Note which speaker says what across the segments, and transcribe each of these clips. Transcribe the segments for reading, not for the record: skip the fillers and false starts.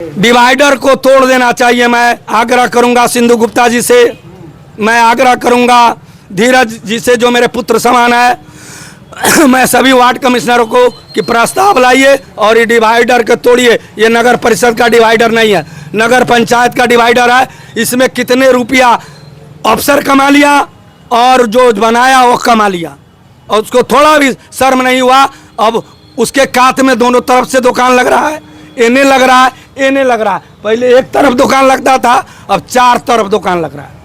Speaker 1: Divider को तोड़ देना चाहिए। मैं आग्रह करूंगा सिंधु गुप्ता जी से, मैं आग्रह करूंगा धीरज जी से जो मेरे पुत्र समान है। मैं सभी वार्ड कमिश्नरों को कि प्रस्ताव लाइए और ये डिवाइडर को तोड़िए। ये नगर परिषद का डिवाइडर नहीं है, नगर पंचायत का डिवाइडर है। इसमें कितने रुपया अफसर कमा लिया और जो बनाया वो कमा लिया, और उसको थोड़ा भी शर्म नहीं हुआ। अब उसके कात में दोनों तरफ से दुकान लग रहा है, इन्हें लग रहा है, इन्हें लग रहा है। पहले एक तरफ दुकान लगता था, अब 4 तरफ दुकान लग रहा है।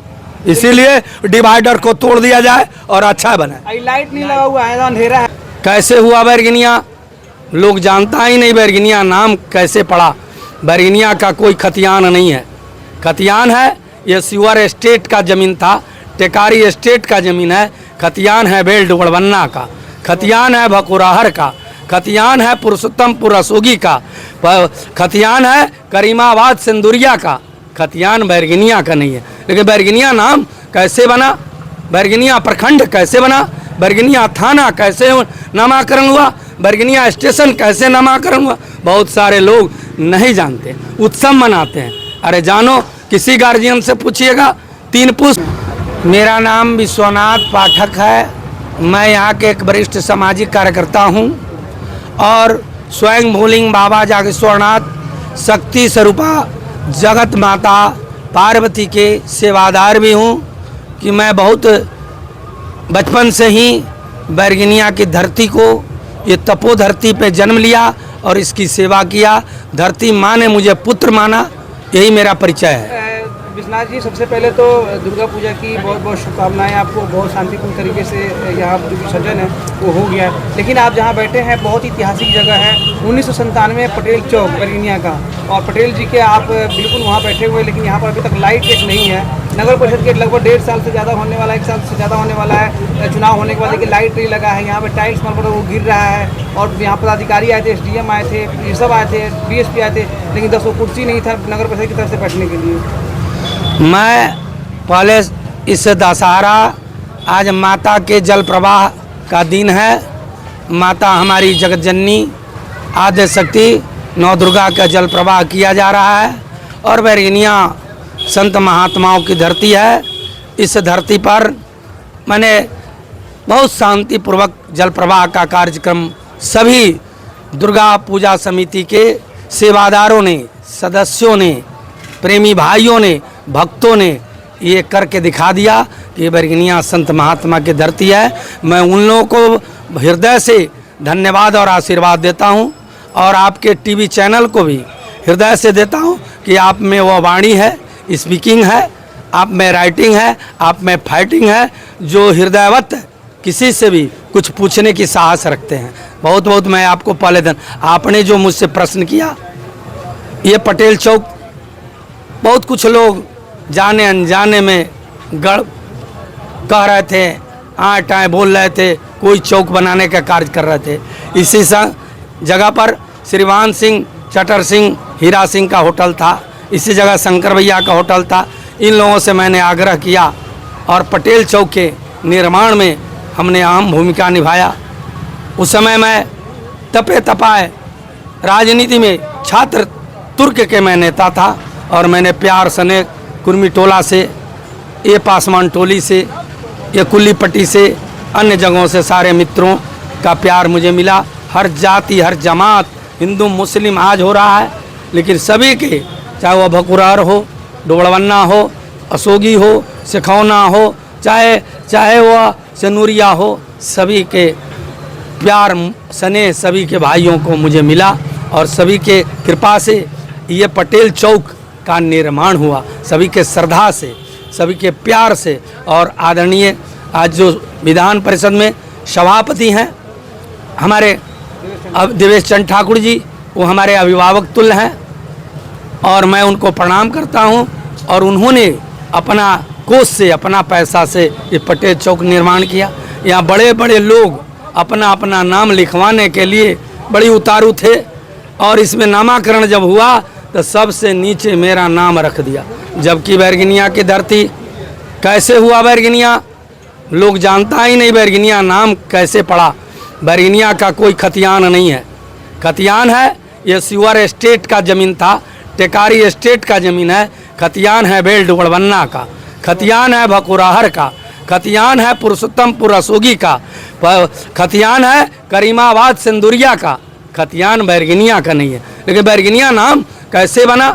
Speaker 1: इसीलिए डिवाइडर को तोड़ दिया जाए और अच्छा बने।
Speaker 2: लाइट नहीं लगा हुआ है, अंधेरा है।
Speaker 1: कैसे हुआ बैरगनिया, लोग जानता ही नहीं बैरगनिया नाम कैसे पड़ा। बैरगनिया का कोई खतियान नहीं है, खतियान है ये सिवर एस्टेट का ज़मीन था, टेकारी एस्टेट का ज़मीन है। खतियान है बेल्ट बड़वन्ना का, खतियान है भकुराहर का, खतियान है पुरुषोत्तमपुर असोगी का, खतियान है करीमाबाद सिंदुरिया का। खतियान बैरगनिया का नहीं है। लेकिन बैरगनिया नाम कैसे बना, बैरगनिया प्रखंड कैसे बना, बैरगनिया थाना कैसे नामाकरण हुआ, बैरगनिया स्टेशन कैसे नामाकरण हुआ, बहुत सारे लोग नहीं जानते। उत्सव मनाते हैं, अरे जानो, किसी गार्जियन से पूछिएगा, 3 पुष्प। मेरा नाम विश्वनाथ पाठक है, मैं यहाँ के एक वरिष्ठ सामाजिक कार्यकर्ता हूँ और स्वयं भूलिंग बाबा जागेश्वरनाथ शक्ति स्वरूपा जगत माता पार्वती के सेवादार भी हूँ। कि मैं बहुत बचपन से ही बैरगनिया की धरती को, ये तपो धरती पे जन्म लिया और इसकी सेवा किया। धरती माँ ने मुझे पुत्र माना, यही मेरा परिचय है।
Speaker 2: विश्वनाथ जी, सबसे पहले तो दुर्गा पूजा की बहुत बहुत शुभकामनाएं आपको। बहुत शांतिपूर्ण तरीके से यहाँ जो विसर्जन है वो हो गया। लेकिन आप जहाँ बैठे हैं बहुत ऐतिहासिक जगह है, 1997 पटेल चौक बैरगनिया का, और पटेल जी के आप बिल्कुल वहाँ बैठे हुए। लेकिन यहाँ पर अभी तक लाइट एक नहीं है। नगर परिषद के लगभग 1.5 साल से ज़्यादा होने वाला है, 1 साल से ज़्यादा होने वाला है चुनाव होने के बाद, लेकिन लाइट नहीं लगा है। यहाँ पर टाइल्स मार्बल वो गिर रहा है और यहाँ पर अधिकारी आए थे, SDM आए थे, ये सब आए थे, DSP आए थे, लेकिन 10 कुर्सी नहीं था नगर परिषद की तरफ से बैठने के लिए।
Speaker 1: मैं पहले इस दशहरा, आज माता के जल प्रवाह का दिन है। माता हमारी जगत जननी आद्य शक्ति नौ दुर्गा का जल प्रवाह किया जा रहा है और बैरगनिया संत महात्माओं की धरती है। इस धरती पर मैंने बहुत शांतिपूर्वक जल प्रवाह का कार्यक्रम सभी दुर्गा पूजा समिति के सेवादारों ने, सदस्यों ने, प्रेमी भाइयों ने, भक्तों ने ये करके दिखा दिया कि बैरगनिया संत महात्मा की धरती है। मैं उन लोगों को हृदय से धन्यवाद और आशीर्वाद देता हूं और आपके टीवी चैनल को भी हृदय से देता हूं कि आप में वो वाणी है, स्पीकिंग है, आप में राइटिंग है, आप में फाइटिंग है, जो हृदयवत किसी से भी कुछ पूछने की साहस रखते हैं। बहुत बहुत मैं आपको पहले दिन आपने जो मुझसे प्रश्न किया, ये पटेल चौक, बहुत कुछ लोग जाने अनजाने में गढ़ कह रहे थे, आए टाए बोल रहे थे, कोई चौक बनाने का कार्य कर रहे थे। इसी जगह पर श्रीमान सिंह, चटर सिंह, हीरा सिंह का होटल था, इसी जगह शंकर भैया का होटल था। इन लोगों से मैंने आग्रह किया और पटेल चौक के निर्माण में हमने अहम भूमिका निभाया। उस समय मैं तपे तपाए राजनीति में छात्र तुर्क के मैं नेता था और मैंने प्यार सने कुर्मी टोला से, ये पासवान टोली से, ये कुल्ली पट्टी से, अन्य जगहों से सारे मित्रों का प्यार मुझे मिला। हर जाति, हर जमात, हिंदू मुस्लिम आज हो रहा है, लेकिन सभी के, चाहे वह भकुरार हो, डोबड़वन्ना हो, असोगी हो, सिखौना हो, चाहे वह सनूरिया हो, सभी के प्यार सने सभी के भाइयों को मुझे मिला और सभी के कृपा से ये पटेल चौक का निर्माण हुआ, सभी के श्रद्धा से, सभी के प्यार से। और आदरणीय आज जो विधान परिषद में सभापति हैं हमारे देवेश चंद ठाकुर जी, वो हमारे अभिभावक तुल्य हैं और मैं उनको प्रणाम करता हूं। और उन्होंने अपना कोष से, अपना पैसा से ये पटेल चौक निर्माण किया। यहाँ बड़े बड़े लोग अपना अपना नाम लिखवाने के लिए बड़ी उतारू थे और इसमें नामाकरण जब हुआ तो सबसे नीचे मेरा नाम रख दिया। जबकि बैरगनिया की धरती कैसे हुआ, बैरगनिया लोग जानता ही नहीं बैरगनिया नाम कैसे पड़ा। बैरगनिया का कोई खतियान नहीं है, खतियान है ये सिवर एस्टेट का ज़मीन था, टेकारी एस्टेट का ज़मीन है, खतियान है बेल्ट बड़बन्ना का, खतियान है भकुराहर का, खतियान है पुरुषोत्तमपुर असोगी का, खतियान है करीमाबाद सिंदुरिया का, खतियान बैरगनिया का नहीं है। लेकिन बैरगनिया नाम कैसे बना,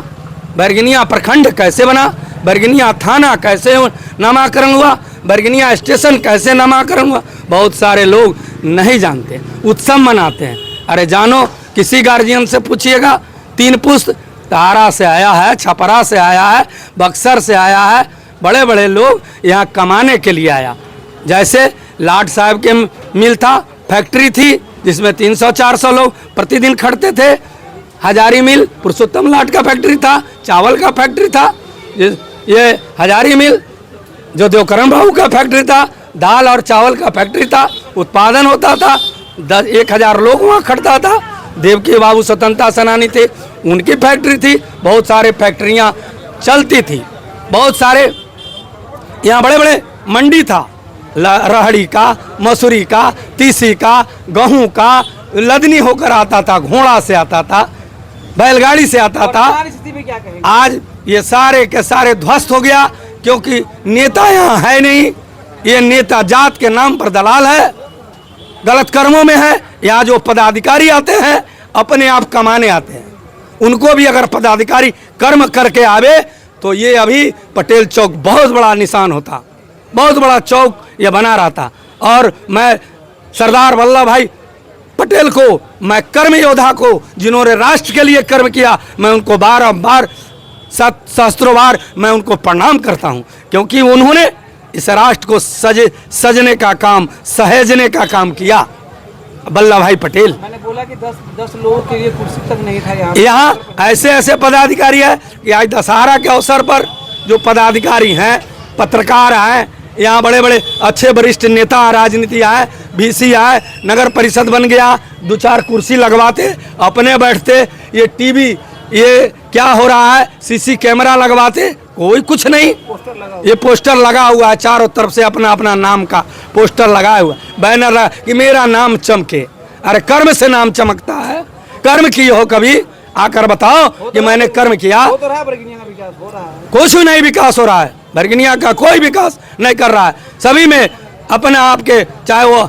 Speaker 1: बैरगनिया प्रखंड कैसे बना, बैरगनिया थाना कैसे नामाकरण हुआ, बैरगनिया स्टेशन कैसे नामाकरण हुआ, बहुत सारे लोग नहीं जानते, उत्सव मनाते हैं। अरे जानो, किसी गार्जियन से पूछिएगा, 3 पुस्त तारा से आया है, छपरा से आया है, बक्सर से आया है, बड़े बड़े लोग यहाँ कमाने के लिए आया। जैसे लाट साहब के मिल था, फैक्ट्री थी जिसमें 300-400 लोग प्रतिदिन खटते थे। हजारी मिल पुरुषोत्तम लाट का फैक्ट्री था, चावल का फैक्ट्री था। ये हजारी मिल जो देवकरण बाबू का फैक्ट्री था, दाल और चावल का फैक्ट्री था, उत्पादन होता था, 1000 लोग वहाँ खटता था। देवकी बाबू स्वतंत्रता सेनानी थे, उनकी फैक्ट्री थी, बहुत सारे फैक्ट्रियाँ चलती थी, बहुत सारे यहाँ बड़े बड़े मंडी था, रहड़ी का, मसूरी का, तीसी का, गेहूँ का, लदनी होकर आता था, घोड़ा से आता था, बैलगाड़ी से आता था।
Speaker 2: क्या कहेंगे?
Speaker 1: आज ये सारे के सारे ध्वस्त हो गया, क्योंकि नेता यहाँ है नहीं। ये नेता जात के नाम पर दलाल है, गलत कर्मों में है। यहाँ जो पदाधिकारी आते हैं अपने आप कमाने आते हैं, उनको भी अगर पदाधिकारी कर्म करके आवे तो ये अभी पटेल चौक बहुत बड़ा निशान होता, बहुत बड़ा चौक ये बना रहता। और मैं सरदार वल्लभ भाई पटेल को, मैं कर्म योद्धा को, जिन्होंने राष्ट्र के लिए कर्म किया, मैं उनको बार सहस्त्रों बार मैं उनको प्रणाम करता हूं, क्योंकि उन्होंने इस राष्ट्र को सजने का काम, सहेजने का काम किया। वल्लभ भाई पटेल।
Speaker 2: मैंने बोला कि 10 लोगों के लिए कुर्सी तक नहीं था
Speaker 1: यहाँ ऐसे ऐसे पदाधिकारी है कि आज दशहरा के अवसर पर जो पदाधिकारी हैं, पत्रकार हैं, यहाँ बड़े बड़े अच्छे वरिष्ठ नेता राजनीति आए, VC आए, नगर परिषद बन गया, 2-4 कुर्सी लगवाते, अपने बैठते। ये टीवी, ये क्या हो रहा है, CC कैमरा लगवाते, कोई कुछ नहीं। ये पोस्टर लगा हुआ है चारों तरफ से, अपना अपना नाम का पोस्टर लगाया हुआ, बैनर लगा कि मेरा नाम चमके। अरे कर्म से नाम चमकता है, कर्म की हो कभी आकर बताओ कि मैंने कर्म किया।
Speaker 2: हो तो रहा है, बरगनिया का विकास हो रहा है,
Speaker 1: कुछ नहीं विकास हो रहा है, बरगनिया का कोई विकास नहीं कर रहा है। सभी में अपने आप के, चाहे वो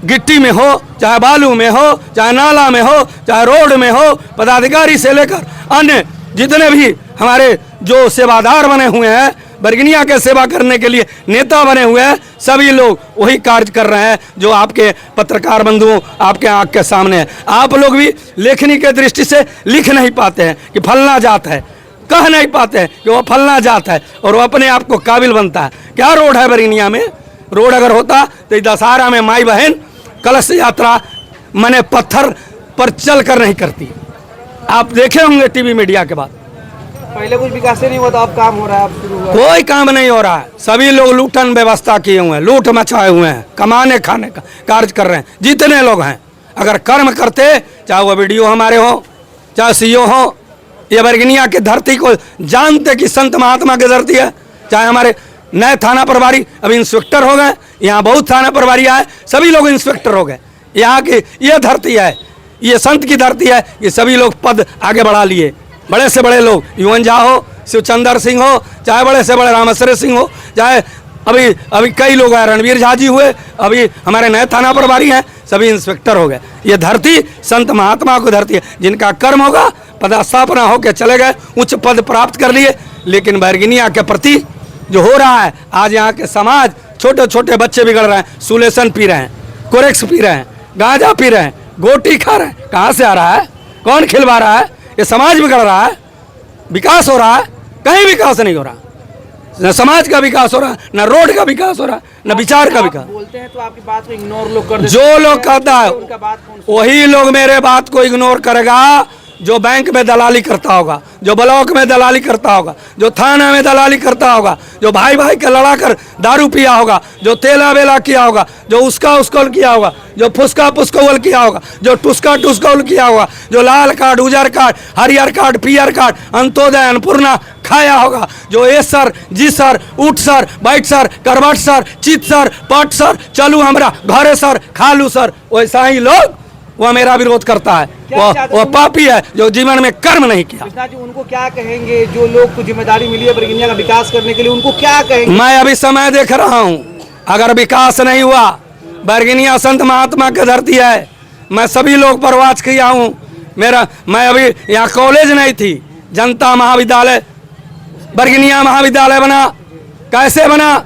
Speaker 1: गिट्टी में हो, चाहे बालू में हो, चाहे नाला में हो, चाहे रोड में हो, पदाधिकारी से लेकर अन्य जितने भी हमारे जो सेवादार बने हुए हैं, बरगनिया के सेवा करने के लिए नेता बने हुए हैं, सभी लोग वही कार्य कर रहे हैं जो आपके पत्रकार बंधुओं आपके आंख के सामने है। आप लोग भी लेखनी के दृष्टि से लिख नहीं पाते हैं कि फलना जात है, कह नहीं पाते हैं कि वो फलना जात है, और वो अपने आप को काबिल बनता है। क्या रोड है बरगनिया में? रोड अगर होता तो दशहरा में माई बहन कलश यात्रा मने पत्थर पर चल कर नहीं करती। आप देखे होंगे टीवी मीडिया के बाद।
Speaker 2: पहले कुछ विकास नहीं हुआ था, अब काम हो रहा है, अब शुरू हुआ।
Speaker 1: कोई काम नहीं हो रहा है, सभी लोग लूटन व्यवस्था किए हुए हैं, लूट मचाए हुए हैं, कमाने खाने का कार्य कर रहे हैं जितने लोग हैं। अगर कर्म करते, चाहे वो वीडियो हमारे हो, चाहे CEO हो, ये बरगनिया की धरती को जानते कि संत महात्मा की धरती है। चाहे हमारे नए थाना प्रभारी अभी इंस्पेक्टर हो गए, यहाँ बहुत थाना प्रभारी आए, सभी लोग इंस्पेक्टर हो गए। यहाँ की ये धरती है, ये संत की धरती है, ये सभी लोग पद आगे बढ़ा लिए। बड़े से बड़े लोग, युवन झा हो, शिवचंद्र सिंह हो, चाहे बड़े से बड़े रामेश्वर सिंह हो, चाहे अभी कई लोग हैं, रणवीर झा जी हुए, अभी हमारे नए थाना प्रभारी हैं, सभी इंस्पेक्टर हो गए। ये धरती संत महात्मा की धरती है, जिनका कर्म होगा, पदस्थापना होकर चले गए, उच्च पद प्राप्त कर लिए। लेकिन बरगनिया के प्रति जो हो रहा है, आज यहाँ के समाज, छोटे छोटे बच्चे बिगड़ रहे हैं, सुलेसन पी रहे हैं, कोरेक्स पी रहे हैं, गांजा पी रहे हैं, गोटी खा रहे हैं। कहाँ से आ रहा है? कौन खिलवा रहा है? ये समाज बिगड़ रहा है। विकास हो रहा है? कहीं विकास नहीं हो रहा, न समाज का विकास हो रहा है, न रोड का विकास हो रहा है, न विचार का विकास।
Speaker 2: बोलते हैं तो आपकी बात को इग्नोर लोग कर देते
Speaker 1: जो
Speaker 2: हैं।
Speaker 1: लोग कहता है
Speaker 2: उनका बात कौन
Speaker 1: वही लोग मेरे बात को इग्नोर करेगा जो बैंक में दलाली करता होगा, जो ब्लॉक में दलाली करता होगा, जो थाना में दलाली करता होगा, जो भाई भाई के लड़ा कर दारू पिया होगा, जो तेला बेला किया होगा, जो उसका उसकोल किया होगा, जो फुसका पुस्कोल किया होगा, जो टुस्का टुस्कोल किया होगा, जो लाल कार्ड, उजर कार्ड, हरियर कार्ड, पियर कार्ड, अंत्योदय, अन्नपूर्णा खाया होगा, जो ए सर, जी सर, उठ सर, बैठ सर, करवट सर, चित सर, पट सर, चलू हमरा घरे सर, खालू सर, वैसा ही लोग वह मेरा विरोध करता है। वो पापी है जो जीवन में कर्म नहीं किया।
Speaker 2: कृष्णा जी, उनको क्या कहेंगे जो लोग को जिम्मेदारी मिली है बरगिनिया का विकास करने के लिए, उनको क्या कहेंगे?
Speaker 1: मैं अभी समय देख रहा हूँ, अगर विकास नहीं हुआ, बरगिनिया संत महात्मा की धरती है। मैं सभी लोग पर वाच किया हूँ। मैं अभी यहाँ कॉलेज नहीं थी, जनता महाविद्यालय बरगिनिया महाविद्यालय बना। कैसे बना?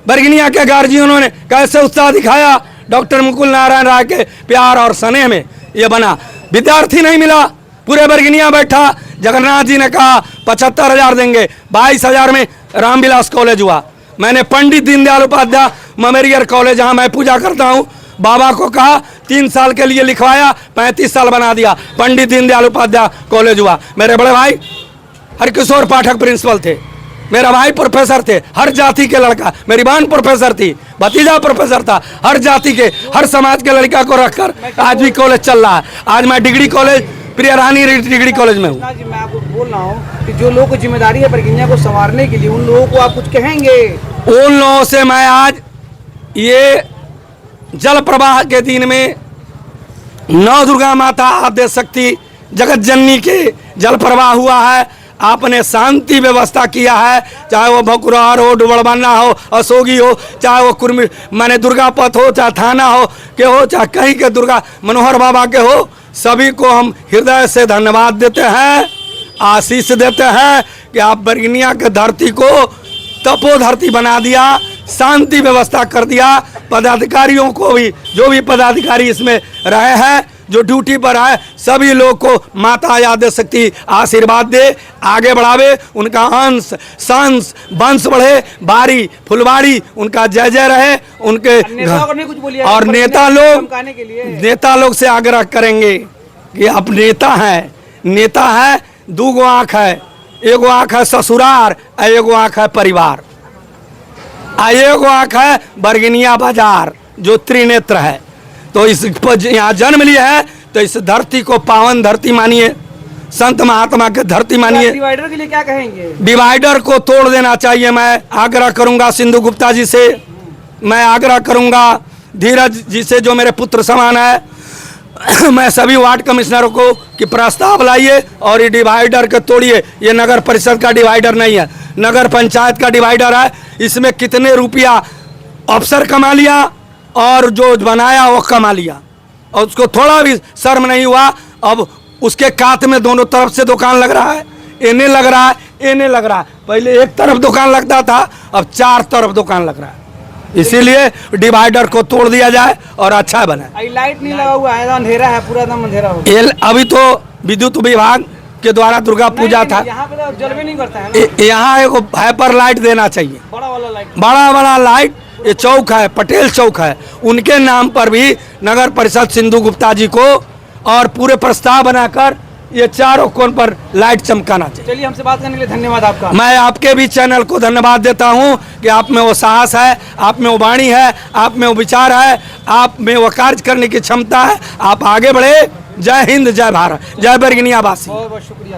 Speaker 1: बरगिनिया के गार्जियनों ने कैसे उत्साह दिखाया, डॉक्टर मुकुल नारायण राय के प्यार और स्नेह में ये बना। विद्यार्थी नहीं मिला, पूरे बरगिनिया बैठा। जगन्नाथ जी ने कहा 75,000 देंगे, 22,000 में रामविलास कॉलेज हुआ। मैंने पंडित दीनदयाल उपाध्याय मेमोरियल कॉलेज, जहाँ मैं पूजा करता हूँ, बाबा को कहा 3 साल के लिए लिखवाया, 35 साल बना दिया। पंडित दीनदयाल उपाध्याय कॉलेज हुआ। मेरे बड़े भाई हरकिशोर पाठक प्रिंसिपल थे, मेरा भाई प्रोफेसर थे, हर जाति के लड़का। मेरी बहन प्रोफेसर थी, भतीजा प्रोफेसर था। हर जाति के, हर समाज के लड़का को रखकर आज भी कॉलेज चल रहा है। आज मैं डिग्री कॉलेज, प्रिया रानी डिग्री कॉलेज में हूँ।
Speaker 2: जी, मैं आपको बोल रहा हूँ कि जो लोग को जिम्मेदारी है बरगिनिया को संवारने के लिए, उन लोगों को आप कुछ कहेंगे?
Speaker 1: उन लोगों से मैं आज ये जल प्रवाह के दिन में नौ दुर्गा माता आद्य शक्ति जगत जननी के जल प्रवाह हुआ है। आपने शांति व्यवस्था किया है, चाहे वो भकुरार हो, डुबड़बन्ना हो, अशोगी हो, चाहे वो कुर्मी माने दुर्गा पथ हो, चाहे थाना हो के हो, चाहे कहीं के दुर्गा मनोहर बाबा के हो, सभी को हम हृदय से धन्यवाद देते हैं, आशीष देते हैं कि आप बरगिनिया के धरती को तपो धरती बना दिया, शांति व्यवस्था कर दिया। पदाधिकारियों को भी, जो भी पदाधिकारी इसमें रहे हैं, जो ड्यूटी पर है, सभी लोग को माता आद्य शक्ति आशीर्वाद दे, आगे बढ़ावे, उनका अंश सांस वंश बढ़े, बारी फुलवाड़ी उनका जय जय रहे। उनके और नेता लोग से आग्रह करेंगे कि अब नेता है, 2 आँख है, एगो आँख है ससुरार, एगो आँख है परिवार, एगो आँख है बरगिनिया बाजार जो त्रिनेत्र है। तो इस यहाँ जन्म लिया है, तो इस धरती को पावन धरती मानिए, संत महात्मा के धरती मानिए।
Speaker 2: डिवाइडर के लिए क्या कहेंगे?
Speaker 1: डिवाइडर को तोड़ देना चाहिए। मैं आग्रह करूंगा सिंधु गुप्ता जी से, मैं आग्रह करूंगा धीरज जी से जो मेरे पुत्र समान है। मैं सभी वार्ड कमिश्नरों को कि प्रस्ताव लाइए और ये डिवाइडर के तोड़िए। ये नगर परिषद का डिवाइडर नहीं है, नगर पंचायत का डिवाइडर है। इसमें कितने रुपया अफसर कमा लिया और जो बनाया वो कमा लिया, और उसको थोड़ा भी शर्म नहीं हुआ। अब उसके कात में दोनों तरफ से दुकान लग रहा है, इन्हें लग रहा है, इन्हें लग रहा है। पहले एक तरफ दुकान लगता था, अब 4 तरफ दुकान लग रहा है। इसीलिए डिवाइडर को तोड़ दिया जाए और अच्छा बने।
Speaker 2: लाइट नहीं लगा हुआ है, अंधेरा है, पूरा एकदम अंधेरा हो गया।
Speaker 1: अभी तो विद्युत विभाग के द्वारा दुर्गा पूजा था,
Speaker 2: यहाँ पे तो जलवे नहीं करता है ना।
Speaker 1: यहाँ एक हाइपर लाइट देना चाहिए,
Speaker 2: बड़ा वाला लाइट,
Speaker 1: बड़ा लाइट। ये चौक है, पटेल चौक है, उनके नाम पर भी नगर परिषद सिंधु गुप्ता जी को और पूरे प्रस्ताव बनाकर ये चारों कोण पर लाइट चमकाना चाहिए।
Speaker 2: चलिए, हमसे बात करने के लिए धन्यवाद आपका।
Speaker 1: मैं आपके भी चैनल को धन्यवाद देता हूं कि आप में वो साहस है, आप में वो वाणी है, आप में वो विचार है, आप में वो कार्य करने की क्षमता है। आप आगे बढ़े। जय हिंद, जय भारत, जय बरगिनिया वासी।
Speaker 2: बहुत बहुत शुक्रिया।